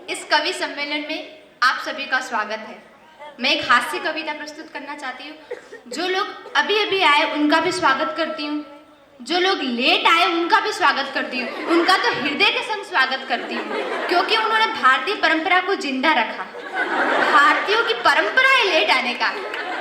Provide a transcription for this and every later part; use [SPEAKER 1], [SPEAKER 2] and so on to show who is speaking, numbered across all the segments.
[SPEAKER 1] इस कवि सम्मेलन में आप सभी का स्वागत है। मैं एक हास्य कविता प्रस्तुत करना चाहती हूँ। जो लोग अभी अभी आए उनका भी स्वागत करती हूँ, जो लोग लेट आए उनका भी स्वागत करती हूँ। उनका तो हृदय के संग स्वागत करती हूँ, क्योंकि उन्होंने भारतीय परंपरा को जिंदा रखा। भारतीयों की परंपरा है लेट आने का,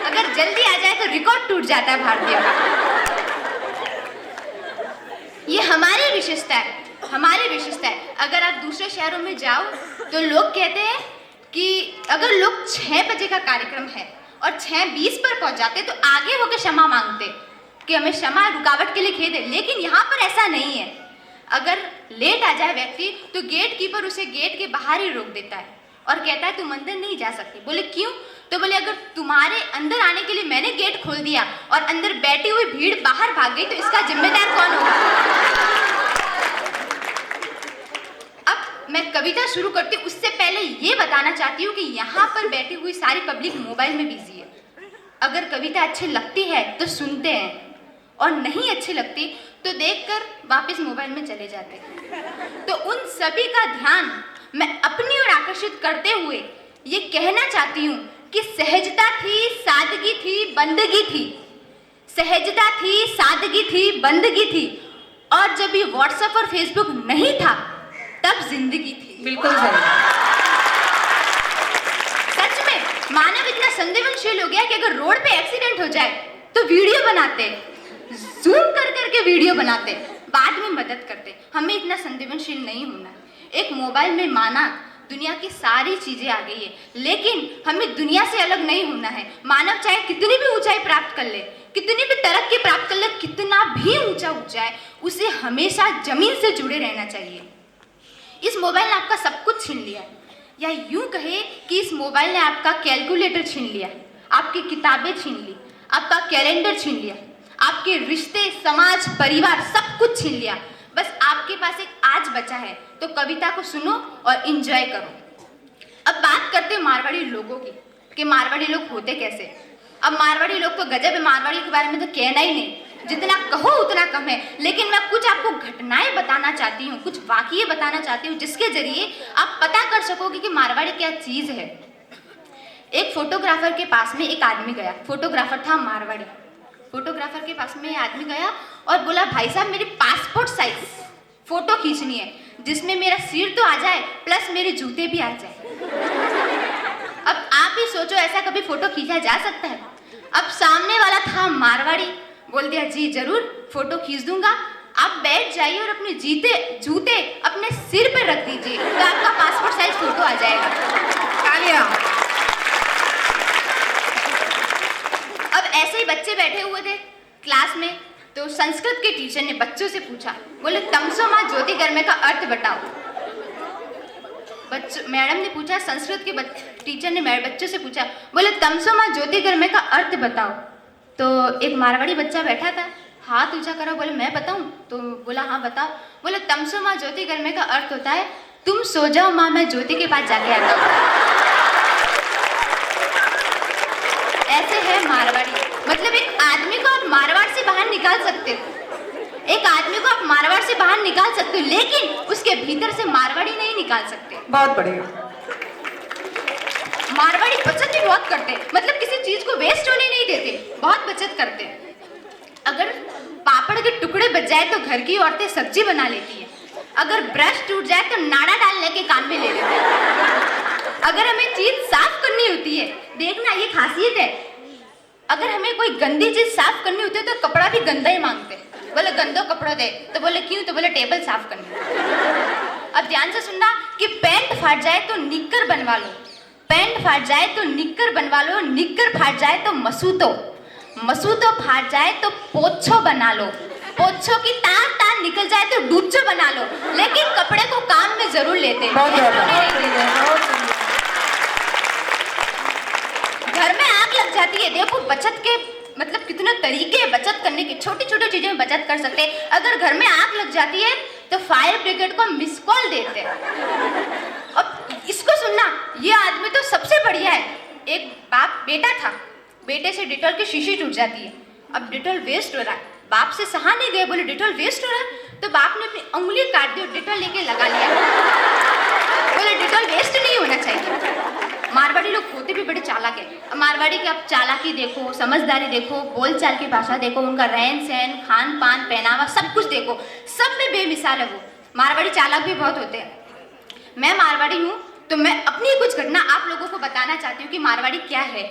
[SPEAKER 1] अगर जल्दी आ जाए तो रिकॉर्ड टूट जाता है भारतीयों का। ये हमारी विशेषता है, हमारी विशेषता है। अगर आप दूसरे शहरों में जाओ तो लोग कहते हैं कि अगर लोग 6 बजे का कार्यक्रम है और 6:20 पर पहुंच जाते तो आगे होकर क्षमा मांगते कि हमें क्षमा, रुकावट के लिए खेद है। लेकिन यहाँ पर ऐसा नहीं है। अगर लेट आ जाए व्यक्ति तो गेट कीपर उसे गेट के बाहर ही रोक देता है और कहता है तुम अंदर नहीं जा सकती। बोले क्यों? तो बोले अगर तुम्हारे अंदर आने के लिए मैंने गेट खोल दिया और अंदर बैठी हुई भीड़ बाहर भाग गई तो इसका जिम्मेदार कौन होगा? मैं कविता शुरू करती हूँ उससे पहले ये बताना चाहती हूँ कि यहाँ पर बैठी हुई सारी पब्लिक मोबाइल में बिजी है। अगर कविता अच्छी लगती है तो सुनते हैं और नहीं अच्छी लगती तो देखकर वापस मोबाइल में चले जाते हैं। तो उन सभी का ध्यान मैं अपनी ओर आकर्षित करते हुए ये कहना चाहती हूँ कि सहजता थी, सादगी थी, बंदगी थी। सहजता थी, सादगी थी, बंदगी थी। और जब ये व्हाट्सएप और फेसबुक नहीं था तब जिंदगी थी।
[SPEAKER 2] बिल्कुल सही।
[SPEAKER 1] सच में मानव इतना संवेदनशील हो गया कि अगर रोड पे एक्सीडेंट हो जाए तो वीडियो बनाते, जूम कर करके वीडियो बनाते, बाद में मदद करते। हमें इतना संवेदनशील नहीं होना है। एक मोबाइल में माना दुनिया की सारी चीजें आ गई है, लेकिन हमें दुनिया से अलग नहीं होना है। मानव चाहे कितनी भी ऊंचाई प्राप्त कर ले, कितनी भी तरक्की प्राप्त कर ले, कितना भी ऊंचा उठ जाए, उसे हमेशा जमीन से जुड़े रहना चाहिए। इस मोबाइल ने आपका सब कुछ छीन लिया है, या यूं कहे कि इस मोबाइल ने आपका कैलकुलेटर छीन लिया, आपकी किताबें छीन ली, आपका कैलेंडर छीन लिया, आपके रिश्ते, समाज, परिवार सब कुछ छीन लिया। बस आपके पास एक आज बचा है, तो कविता को सुनो और एंजॉय करो। अब बात करते हैं मारवाड़ी लोगों की कि मारवाड़ी लोग होते कैसे। अब मारवाड़ी लोग तो गजब है, मारवाड़ी के बारे में तो कहना ही नहीं, जितना कहो उतना कम है। लेकिन मैं कुछ आपको घटनाएं बताना चाहती हूँ, कुछ वाक़ये बताना चाहती हूँ जिसके जरिए आप पता कर सकोगे कि मारवाड़ी क्या चीज़ है। एक फोटोग्राफर के पास में एक आदमी गया, फोटोग्राफर था मारवाड़ी। फोटोग्राफर के पास में ये आदमी गया और बोला भाई साहब मेरी पासपोर्ट साइज फोटो खींचनी है, जिसमें मेरा सिर तो आ जाए प्लस मेरे जूते भी आ जाए। अब आप ही सोचो ऐसा कभी फोटो खींचा जा सकता है? अब सामने वाला था मारवाड़ी, बोल दिया जी जरूर फोटो खींच दूंगा, आप बैठ जाइए और अपने जूते अपने सिर पर रख दीजिए तो आपका पासपोर्ट साइज फोटो आ जाएगा। तालियां। अब ऐसे ही बच्चे बैठे हुए थे क्लास में, तो संस्कृत के टीचर ने बच्चों से पूछा, बोले तमसो माँ ज्योतिर्गमय का अर्थ बताओ। मैडम ने पूछा, संस्कृत के टीचर ने बच्चों से पूछा, बोले तमसो माँ ज्योतिर्गमय का अर्थ बताओ। तो एक मारवाड़ी बच्चा बैठा था, हाथ ऊंचा करा, बोले मैं बताऊं? तो बोला हाँ बताओ। बोले तमसो माँ ज्योतिर्गमय का अर्थ होता है तुम सो जाओ माँ मैं ज्योति के पास जाके आता हूँ। ऐसे है मारवाड़ी। मतलब एक आदमी को आप मारवाड़ से बाहर निकाल सकते हो, एक आदमी को आप मारवाड़ से बाहर निकाल सकते हो, लेकिन उसके भीतर से मारवाड़ी नहीं निकाल सकते।
[SPEAKER 2] बहुत बढ़िया।
[SPEAKER 1] मारवाड़ी बचत भी बहुत करते हैं, मतलब किसी चीज को वेस्ट होने नहीं देते, बहुत बचत करते हैं। अगर पापड़ के टुकड़े बच जाए तो घर की औरतें सब्जी बना लेती है, अगर ब्रश टूट जाए तो नाड़ा डालने के काम में ले लेते हैं। अगर हमें चीज साफ करनी होती है, देखना ये खासियत है, अगर हमें कोई गंदी चीज साफ करनी होती है तो कपड़ा भी गंदा ही मांगते हैं। बोले गंदो कपड़ा दे, तो बोले क्यों? तो बोले टेबल साफ करनी। अब ध्यान से सुनना कि पैंट फाट जाए तो निक्कर बनवा लो, पैंट फाट जाए तो निक्कर बनवा लो, निक्कर फाट जाए तो मसूतो, मसूतो फाट जाए तो पोछो बना लो, पोछो की तार तार निकल जाए तो डूचो बना लो। लेकिन कपड़े को काम में जरूर लेते हैं। घर में आग लग जाती है, देखो बचत के मतलब कितने तरीके हैं बचत करने के, छोटी छोटी चीजें में बचत कर सकते हैं। अगर घर में आग लग जाती है तो फायर ब्रिगेड को मिस कॉल देते हैं। अब इसको सुनना, ये आदमी तो सबसे बढ़िया है। एक बाप बेटा था, बेटे से डिटॉल की शीशी टूट जाती है, अब डिटॉल वेस्ट हो रहा है, बाप से सहा नहीं गए, बोले डिटॉल वेस्ट हो रहा है, तो बाप ने अपनी उंगली काट दी और डिटॉल लेके लगा लिया। बोले डिटॉल वेस्ट होते भी बड़े चालाक है। अब मारवाड़ी की आप चालाकी देखो, समझदारी देखो, बोलचाल की भाषा देखो, उनका रहन सहन, खान पान, पहनावा, सब कुछ देखो, सब में बेमिसाल है वो। मारवाड़ी चालाक भी बहुत होते हैं। मैं मारवाड़ी हूँ तो मैं अपनी कुछ घटना आप लोगों को बताना चाहती हूँ कि मारवाड़ी क्या है।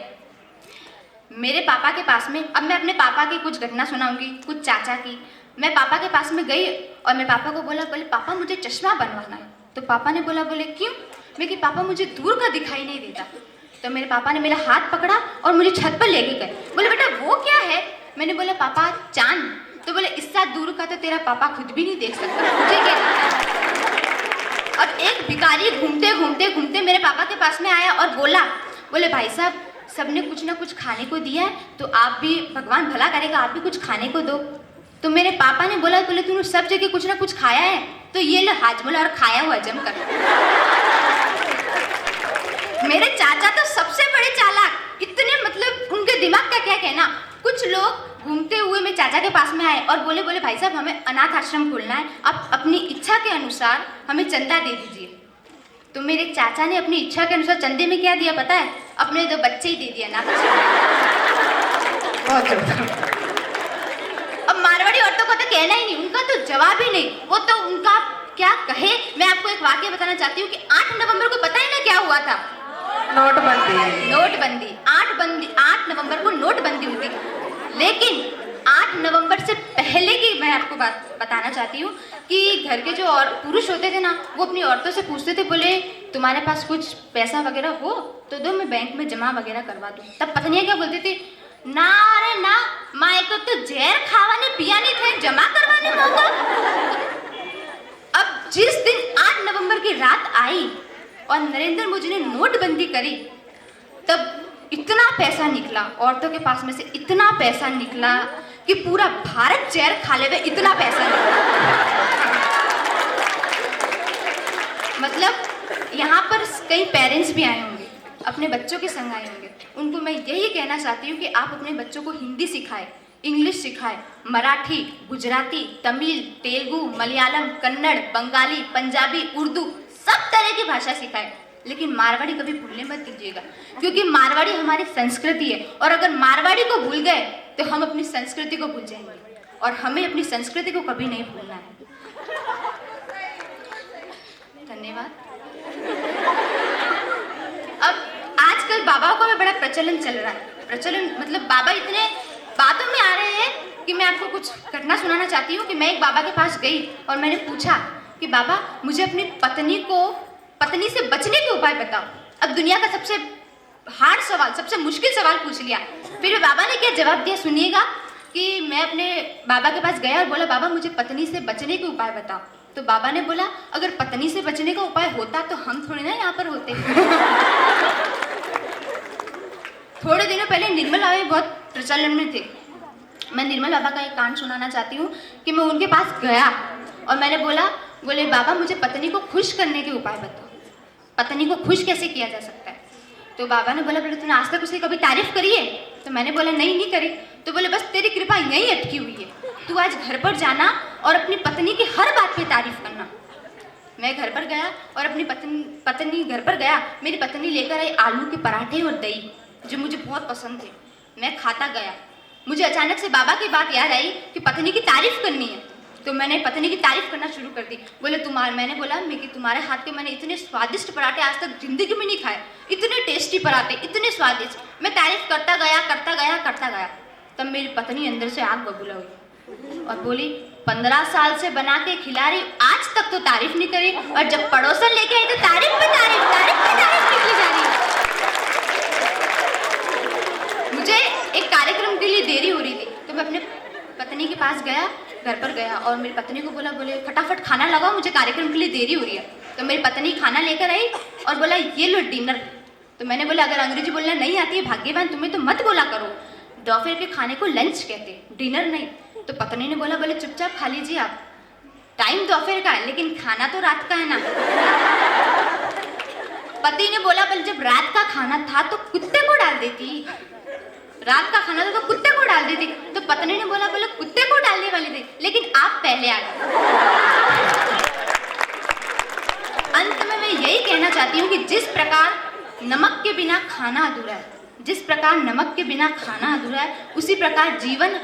[SPEAKER 1] मेरे पापा के पास में, अब मैं अपने पापा की कुछ घटना सुनाऊंगी, कुछ चाचा की। मैं पापा के पास में गई और मैं पापा को बोले पापा मुझे चश्मा बनवाना है। तो पापा ने बोले क्यों? मैं कि पापा मुझे दूर का दिखाई नहीं देता। तो मेरे पापा ने मेरा हाथ पकड़ा और मुझे छत पर लेके गए। बोले बेटा वो क्या है? मैंने बोला पापा चांद। तो बोले इससे दूर का तो तेरा पापा खुद भी नहीं देख सकता, मुझे क्या दिखता है? अब एक भिखारी घूमते घूमते घूमते मेरे पापा के पास में आया और बोले भाई साहब सबने कुछ ना कुछ खाने को दिया है, तो आप भी, भगवान भला करेगा, आप भी कुछ खाने को दो। तो मेरे पापा ने बोले तूने सब जगह कुछ ना कुछ खाया है, तो ये ले हाजमल और खाया हुआ हजम कर। मेरे चाचा तो सबसे बड़े चालाक, इतने मतलब उनके दिमाग का क्या कहना। कुछ लोग घूमते हुए मेरे चाचा के पास में आए और बोले भाई साहब हमें अनाथ आश्रम खोलना है, आप अपनी इच्छा के अनुसार हमें चंदा दे दीजिए। तो मेरे चाचा ने अपनी इच्छा के अनुसार चंदे में क्या दिया पता है? अपने 2 बच्चे ही दे दिया अनाथ आश्रम। अब मारवाड़ी औरतों का तो कहना ही नहीं, उनका तो जवाब ही नहीं, वो तो उनका क्या कहे। मैं आपको एक वाक्य बताना चाहती हूँ कि 8 नवंबर को पता ही ना क्या हुआ था? नोटबंदी 8 नवंबर को नोटबंदी हुई थी। लेकिन 8 नवंबर से पहले की मैं आपको बात बताना चाहती हूँ कि घर के जो और पुरुष होते थे ना, वो अपनी औरतों से पूछते थे, बोले तुम्हारे पास कुछ पैसा वगैरह हो तो दो, मैं बैंक में जमा वगैरह करवा दूँ। तब पत्नियाँ क्या बोलती थी? ना अरे ना, माए को तो जहर खावाने पिया नहीं थे, जमा करवाने होगा। अब जिस दिन 8 नवंबर की रात आई और नरेंद्र मोदी ने नोटबंदी करी, तब इतना पैसा निकला औरतों के पास में से, इतना पैसा निकला कि पूरा भारत जहर खा ले, इतना पैसा निकला। मतलब यहाँ पर कई पेरेंट्स भी आए होंगे, अपने बच्चों के संग आए होंगे। उनको मैं यही कहना चाहती हूँ कि आप अपने बच्चों को हिंदी सिखाएं, इंग्लिश सिखाएं, मराठी, गुजराती, तमिल, तेलुगु, मलयालम, कन्नड़, बंगाली, पंजाबी, उर्दू, सब तरह की भाषा सिखाएं। लेकिन मारवाड़ी कभी भूलने मत दीजिएगा, क्योंकि मारवाड़ी हमारी संस्कृति है और अगर मारवाड़ी को भूल गए तो हम अपनी संस्कृति को भूल जाएंगे और हमें अपनी संस्कृति को कभी नहीं भूलना है। धन्यवाद। अब आजकल बाबाओं का भी बड़ा प्रचलन चल रहा है। प्रचलन मतलब बाबा इतने बातों में आ रहे हैं कि मैं आपको कुछ घटना सुनाना चाहती हूँ कि मैं एक बाबा के पास गई और मैंने पूछा कि बाबा मुझे अपनी पत्नी से बचने के उपाय बताओ। अब दुनिया का सबसे हार्ड सवाल, सबसे मुश्किल सवाल पूछ लिया। फिर बाबा ने क्या जवाब दिया सुनिएगा कि मैं अपने बाबा के पास गया और बोला बाबा मुझे पत्नी से बचने के उपाय बताओ। तो बाबा ने बोला अगर पत्नी से बचने का उपाय होता तो हम थोड़ी ना यहाँ पर होते। थोड़े दिनों पहले निर्मल बाबा बहुत प्रचलन में थे। मैं निर्मल बाबा का एक कांड सुनाना चाहती हूँ कि मैं उनके पास गया और मैंने बोले बाबा मुझे पत्नी को खुश करने के उपाय बताओ, पत्नी को खुश कैसे किया जा सकता है। तो बाबा ने बोला तूने आज तक उसकी कभी तारीफ करी है? तो मैंने बोला नहीं करी। तो बोले बस तेरी कृपा यहीं अटकी हुई है, तू आज घर पर जाना और अपनी पत्नी की हर बात पे तारीफ करना। मैं घर पर गया और अपनी पत्नी घर पर गया। मेरी पत्नी लेकर आई आलू के पराठे और दही जो मुझे बहुत पसंद थे। मैं खाता गया। मुझे अचानक से बाबा की बात याद आई कि पत्नी की तारीफ करनी है, तो मैंने पत्नी की तारीफ करना शुरू कर दी। मैंने बोला कि तुम्हारे हाथ के मैंने इतने स्वादिष्ट पराठे आज तक जिंदगी में नहीं खाए, इतने टेस्टी पराठे, इतने स्वादिष्ट। मैं तारीफ करता गया। तब मेरी पत्नी अंदर से आग बबूला हुई और बोली 15 साल से बना के खिला रही, आज तक तो तारीफ नहीं करी, और जब पड़ोसन लेके आई तो तारीफ पे तारीफ निकली जा रही है। मुझे एक कार्यक्रम के लिए देरी हो रही थी, तो मैं अपने पत्नी के पास गया, घर पर गया और मेरी पत्नी को बोले फटाफट खाना लगाओ, मुझे कार्यक्रम के लिए देरी हो रही है। तो मेरी पत्नी खाना लेकर आई और बोला ये लो डिनर। तो मैंने बोला अगर अंग्रेजी बोलना नहीं आती है भाग्यवान, तुम्हें तो मत बोला करो, दोपहर के खाने को लंच कहते, डिनर नहीं। तो पत्नी ने बोले चुपचाप खा लीजिए आप, टाइम दोपहर का है लेकिन खाना तो रात का है ना। पति ने बोला जब रात का खाना था तो कुत्ते को डाल देती, रात का खाना तो कुत्ते को डाल देती। तो पत्नी ने बोला कुत्ते को डालने वाली थी, लेकिन आप पहले आ गए। अंत में मैं यही कहना चाहती हूँ कि जिस प्रकार नमक के बिना खाना अधूरा है। जिस प्रकार नमक के बिना खाना अधूरा है, उसी प्रकार जीवन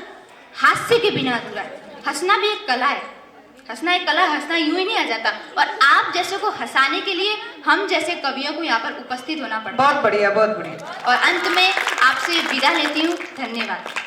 [SPEAKER 1] हास्य के बिना अधूरा है। हंसना भी एक कला है। हंसना एक कला, हंसना यूं ही नहीं आ जाता। और आप जैसे को हंसाने के लिए हम जैसे कवियों को यहाँ पर उपस्थित होना पड़ता है।
[SPEAKER 2] बहुत बढ़िया, बहुत बढ़िया।
[SPEAKER 1] और अंत में आपसे विदा लेती हूँ। धन्यवाद।